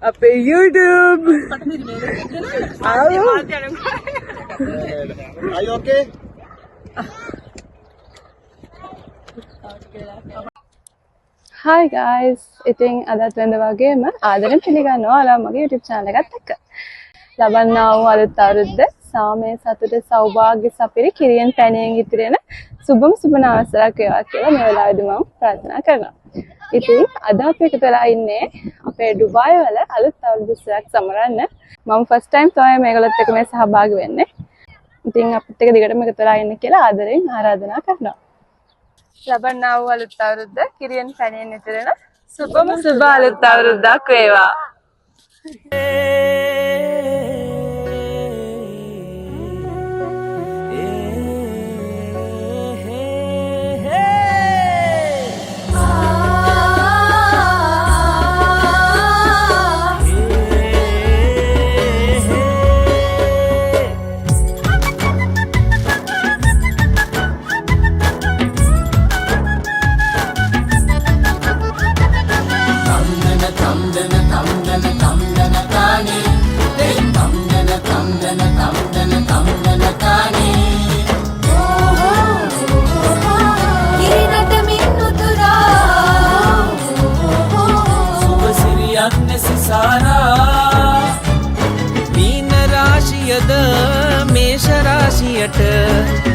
අපේ YouTube. Are you okay? Hi guys. ඉතින් අදත් වෙනද වගේම ආදරෙන් පිළිගන්නවා ඔයාලා මගේ YouTube channel එකත් එක්ක. ලබන්නා වූ අලුත් අවුරුද්ද සාමය සතුට සෞභාග්‍ය සපිරි කිරියෙන් පැණයෙන් ඉතිරෙන සුබම සුබ නවසරක් වේවා කියලා මේ වෙලාවේදී මම ප්‍රාර්ථනා කරනවා. ඉතින් අද අපි එකතු වෙලා ඉන්නේ අපේ ඩුබායි වල අලුත් අවුරුදු උත්සවයක් සමරන්න. මම first time තමයි මේගොල්ලොත් එක්ක මේ සහභාගී වෙන්නේ. ඉතින් අපිත් එක්ක දිගටම එකතු වෙලා ඉන්න කියලා ආදරෙන් ආරාධනා කරනවා. ලබන්නා වූ අලුත් අවුරුද්ද කිරියෙන් පැණයෙන් ඉතිරෙන සුබම සුබ අලුත් අවුරුද්දක් වේවා.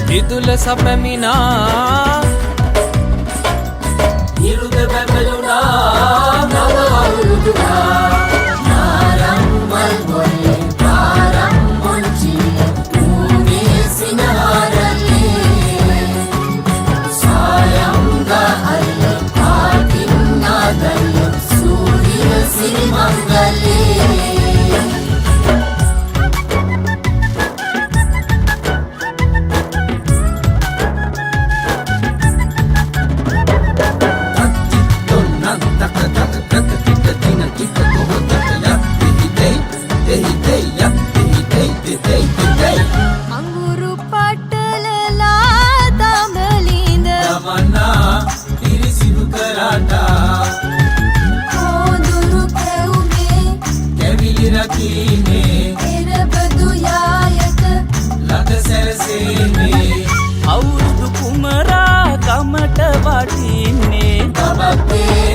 විදුල සපමිනා ඉරුද බැබළුනා නව අවුරුදුනා නාරම්මල් බොල්ලේ පාරම් මොන්චිය උනේ සිනාරලේ සායංග අල්ල පාටින්නාදල්ල සූර්ය සිරිමංගලේ අවුරුදු කුමරා ගමට වටින්නේ ගමත්තේ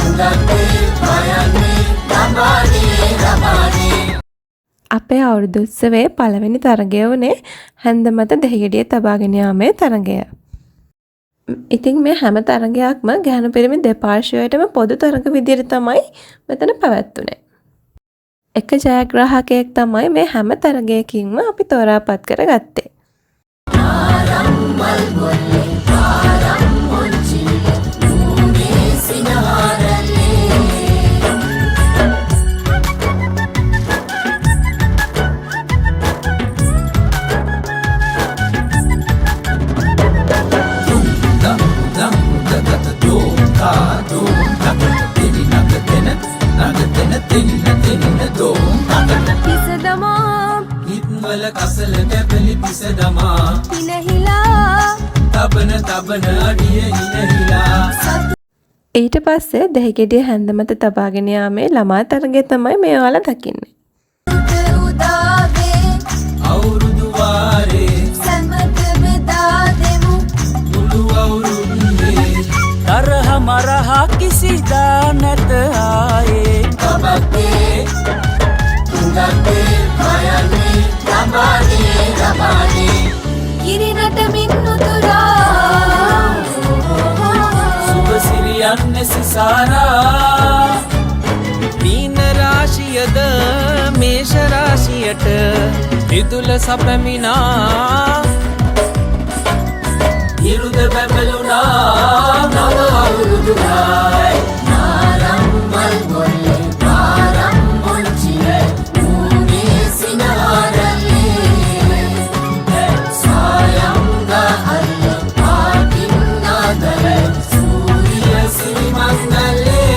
උලත්තේ පයන්නේ රබානේ අපේ අවුරුදු උත්සවයේ පළවෙනි තරගය වුණේ හැන්දමත දෙහිගෙඩිය තබාගෙන යාමේ තරගය. ඉතින් මේ හැම තරගයක්ම ගැහණු පිරිමි දෙපාර්ශ්වයටම පොදු තරග විදිහට තමයි මෙතන පැවැත්වුනේ. එක ජයග්‍රාහකයෙක් තමයි මේ හැම තරගයකින්ම අපි තෝරාපත් කරගත්තේ. නාරම්මල් බොල්ලේ පාරම් මොන්චිය උනේ සිනාරලේ හිත්වල කසල තැපලි පිසදමා හිනහිලා තබන අඩිය හිනහිලා ඊට පස්සේ දෙහිගෙඩිය හැන්දමත තබාගෙන යාමේ ළමා තරගය තමයි මේ ඔයාලා දකින්නේ. අවුරුදු වාරේ සම්මත බෙදා දෙමු මුළු අවුරුද්දේ තරහ මරහ කිසිදා නැත ආයේ කබත්තේ උගත්තේ පයන්නේ රබානේ කිරිනට මින්නුතුරා සුබ සිරියන් නැසිසාරා මීන රාශියද මේෂ රාශියට විදුල සපමිනා ඉරුද බැබළුනා නව අවුරුදුනා නාරම්මල් බොල්ලේ පාරම් මොන්චිය උනේ සිනාරලේ සායංග අල්ල පාටින්නාදල සූර්ය සිරිමංගලේ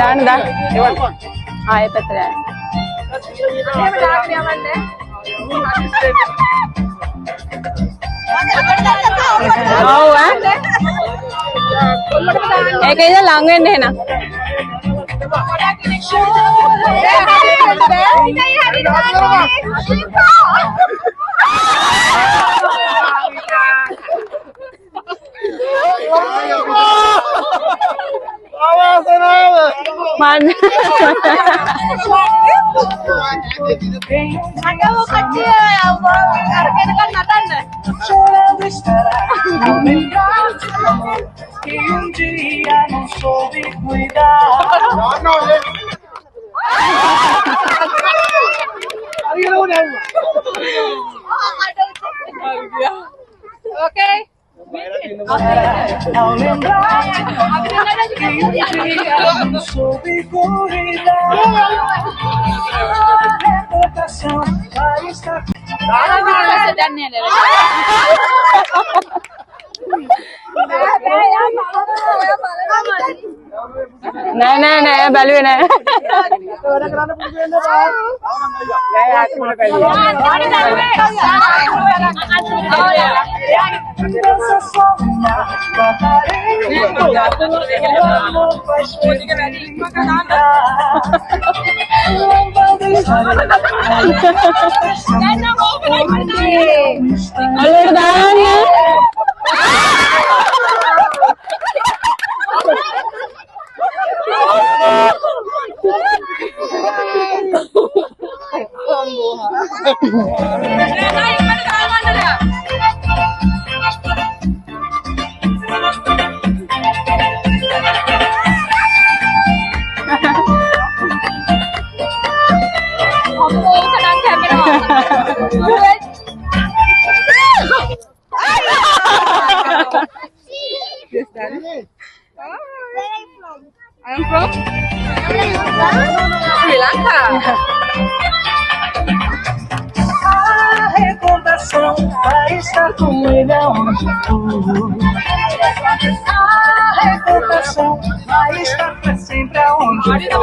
දාන්න දාන්න. ආයෙත් පැත්තට යන්න. ඔව් ඈ. ඒක ඉතින් ලඟ වෙන්න එහෙනම්. Man. Que dia não soube cuidar. Okay. Ao lembrar que dia não soube cuidar. Reputação vai estar. නෑ නෑ නෑ බැලුවේ නෑ. අල්ලට දාන්න. I'm from Sri Lanka. A recordação vai estar com ele aonde for. A recordação vai estar pra sempre aonde for.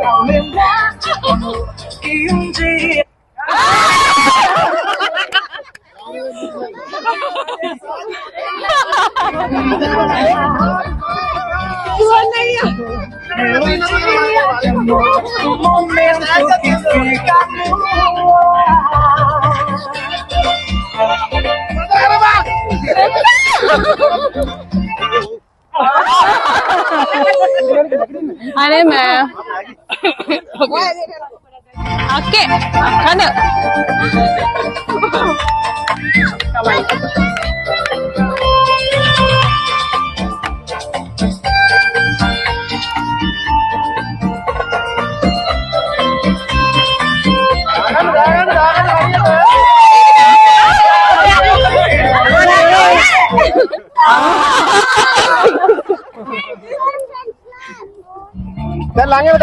Ao lembrar que dia o momento que fica no අනේ මෑ. අක්කේ කන. Dan langit.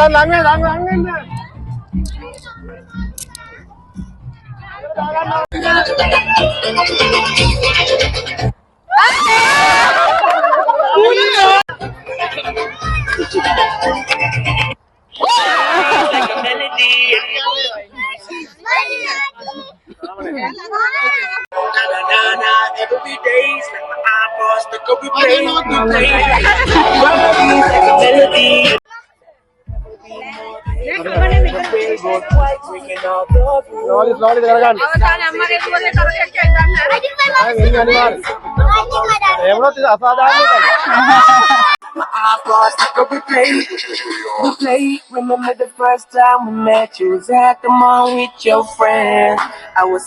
Every day's like my eyeballs stuck up replay. Melody. Slowly කරගන්න. එහෙමනොත් අසාධාරණ My eyeballs stuck up replay. Remember the first time we met? You was at the mall with your friend. I was.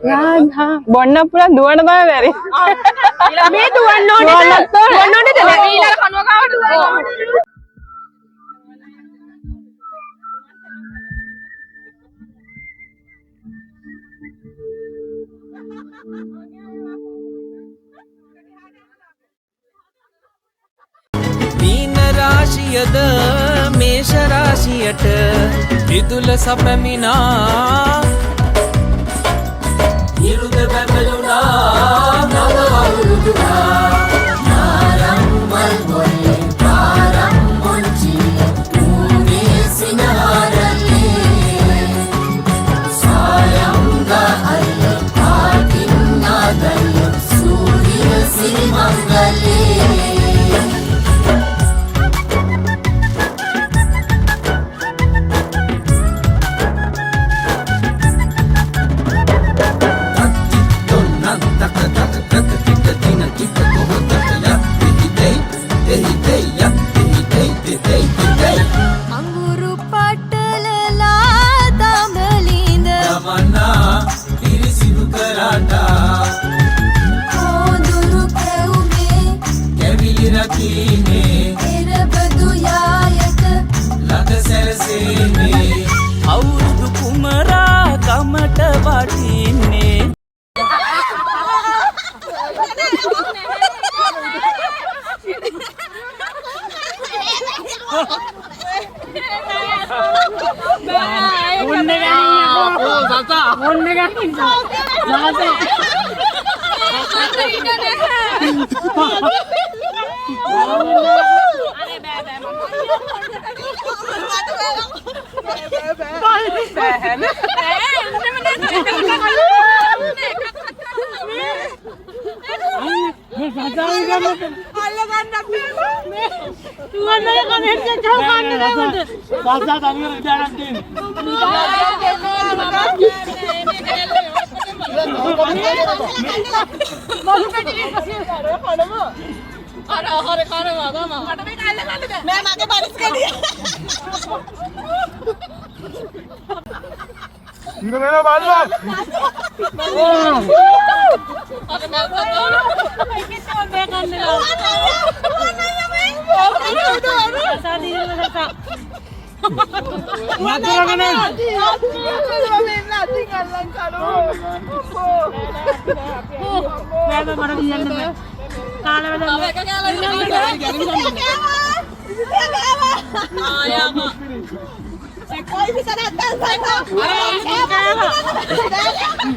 Radha බොන්න පුරා දුවන බව බැරි. මේ දුවන්න ඕනේ. දුවන්න ඕනේ නේද? ඊළඟ කනුව කාවට දුවන්න. මීන රාශියද මේෂ රාශියට විදුල සපැමිනා ඉරුද බැබළුණා නව අවුරුදුනා නාරම්මල් ගොල්ලේ පාරම් මොන්චිය ඌනේ සිනාරලේ සායංග අල්ල පාටින්නාදල්ල සූරිය සිරිමංගලේ अंगूरू पटलला दामलिंद තමන්නා පිරිසිදු කරාටා कोदुरु केउमे කැවිලි රකීනේ එරබදු යායට ලද සැරසීමේ අවුරුදු කුමරා කමට වටින්නේ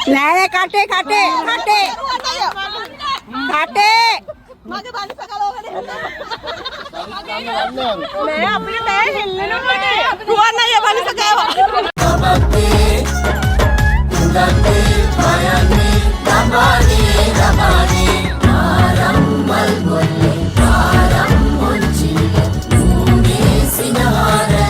නෑ කටේ කටේ කටේ කටේ මගේ බලිස කලවගෙන නෑ අපිට බෑ හෙල්ලෙනවා රුවන් අයියා බලිස කෑවා තමත්තේ උදත්තේ මයන්නේ රමානේ රමානේ ආරම්මල් ගොල්ලේ පාරම් මොන්චිය ඌනේ සිනාරලේ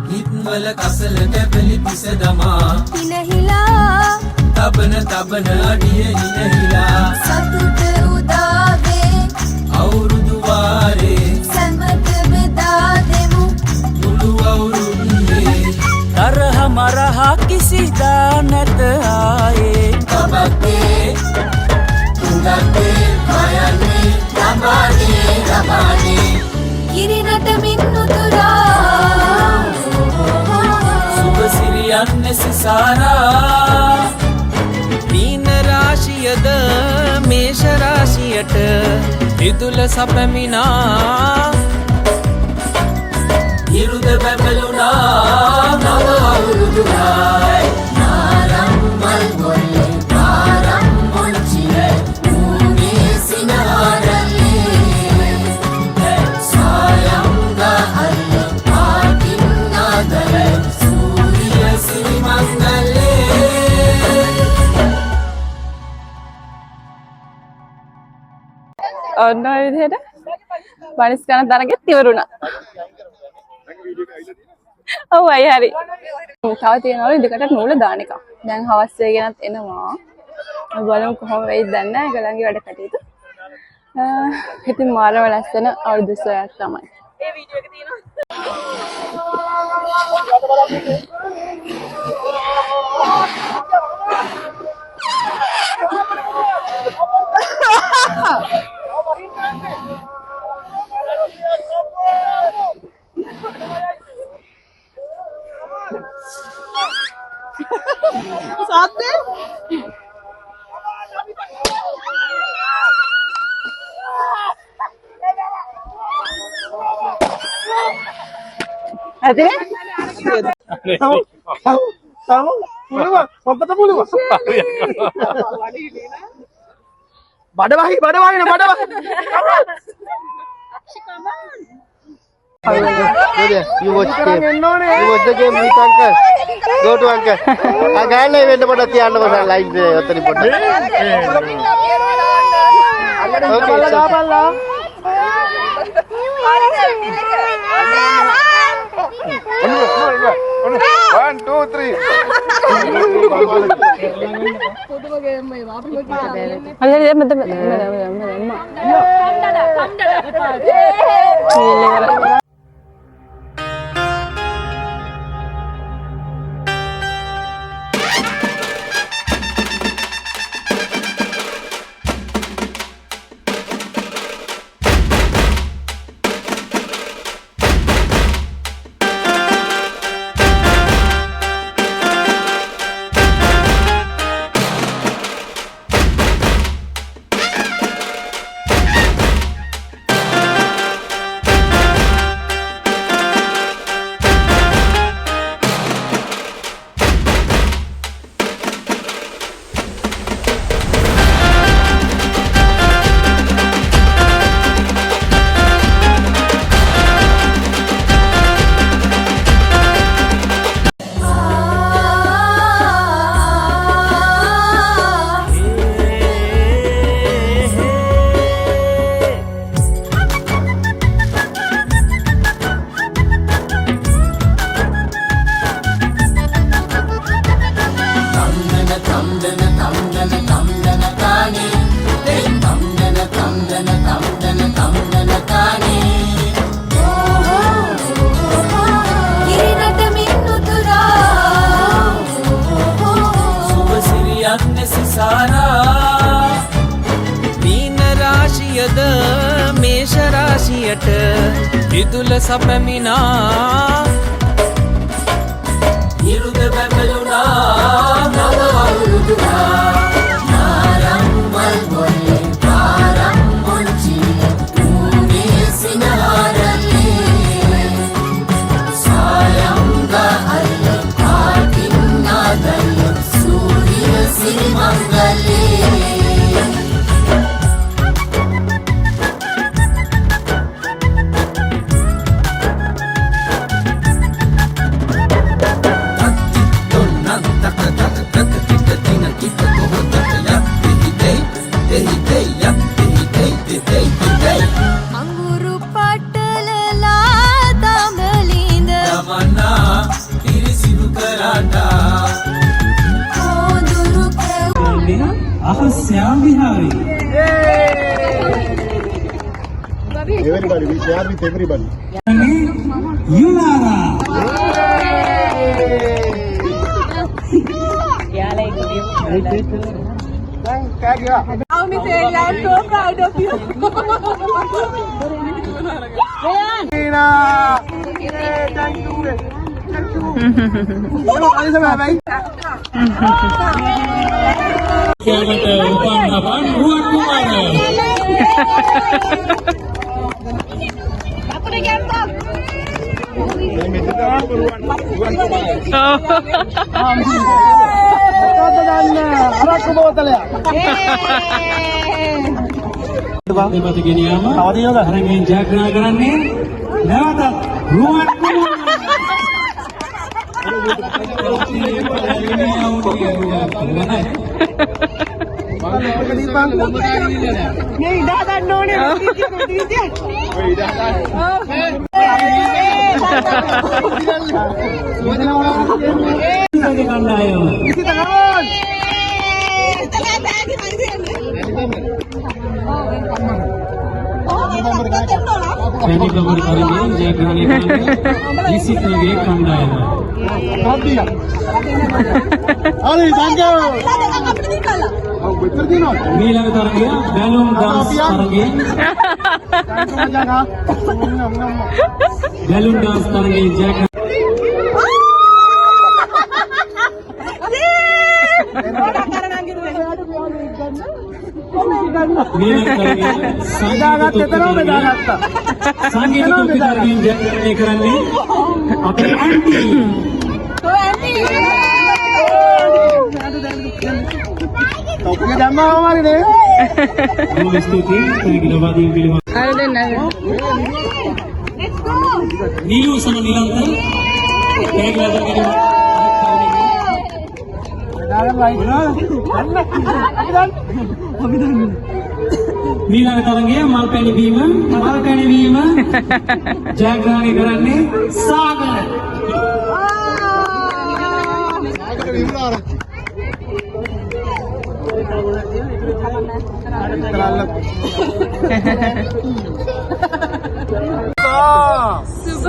හිත්වල කසල කැපලි පිස දමා ඉනහිලා තබන තබන අඩිය නිනහිලා සතුට උදාවේ අවුරුදු වාරේ සැමට බෙදා දෙමු මුළු අවුරුද්දේ තරහ මරහ කිසිදා නැත ආයේ තමත්තේ උදත්තේ මයන්නේ රමානේ රමානේ කිරිනට මින්නුතුරා සුබ සිරියන්න සිසාරා මීන රාශියද මේෂ රාශියට විදුල සපැමිනා ඉරුද බැබළුණා නව අවුරුදුනායි නාරම්මල් ගොල්ලේ පාරම් මොන්චිය ඌනේ සිනාරලේ සායංග අල්ල පාටින්නාදල සූරිය සිරිමංගලේ ඔන්න ඔය විදිහට බනිස් කන තරගෙත් ඉවරුණා. ඔව් අය හරි. තව තියෙනවලු ඉදකට නූල දාන එක. දැන් හවස් වෙගෙනත් එනවා. බලමු කොහොම වෙයිද දන්නේ නැහැ. ඒගොල්ලන්ගේ වැඩ කටයුතු. ඉතින් මාරව ලස්සන අවුරුදු සොයක් තමයි. ඒ වීඩියෝ එක තියෙනවා. Ada? Tahu? Puluh, apa puluh? Badawahi. You watch game. You watch the game with uncle. Go to uncle. Agak ni wenda pada tiada pasal live dia atau report. Okay. One, two, three. Ada dia betul. විදුල සපමිනා ඉරුද බැබළුණා නව අවුරුදුනා නාරම්මල් මොල්ලේ පාරම් මොන්චි උනේ සිනාරලේ සායංග අල්ල පාටින්නාදල්ල සූර්ය සිරිමංගලේ අඟුරු පටලලා දඹලින්ද තමන්නා පිරිසිදු කරාටා කොඳුරු අහස්‍යා විහාරේ Everybody, we share with everybody. යුලාරා කියවට උපන් අපන් රුවන් කුමාරය දෙපත ගෙනියම තරගෙන් ජයග්‍රහණය කරන්නේ නැවත රුවන් කුමාරය මේ ඉඳා ගන්න ඕනේ Jadi kabar kali ini jangan isi lagi kandai. Ali, tangga. Mila targe balloon dance targe. Balloon dance targe jangan. Sanggit itu kita ingin kerana apa anti. Kau punya jama apa ni deh? Boleh stuti, kita buat yang pilih. Ada nak. Nilu sama Nilantan. Kayak kita kita. Nila tarangnya malkani bima jagrani karane sagar සුබ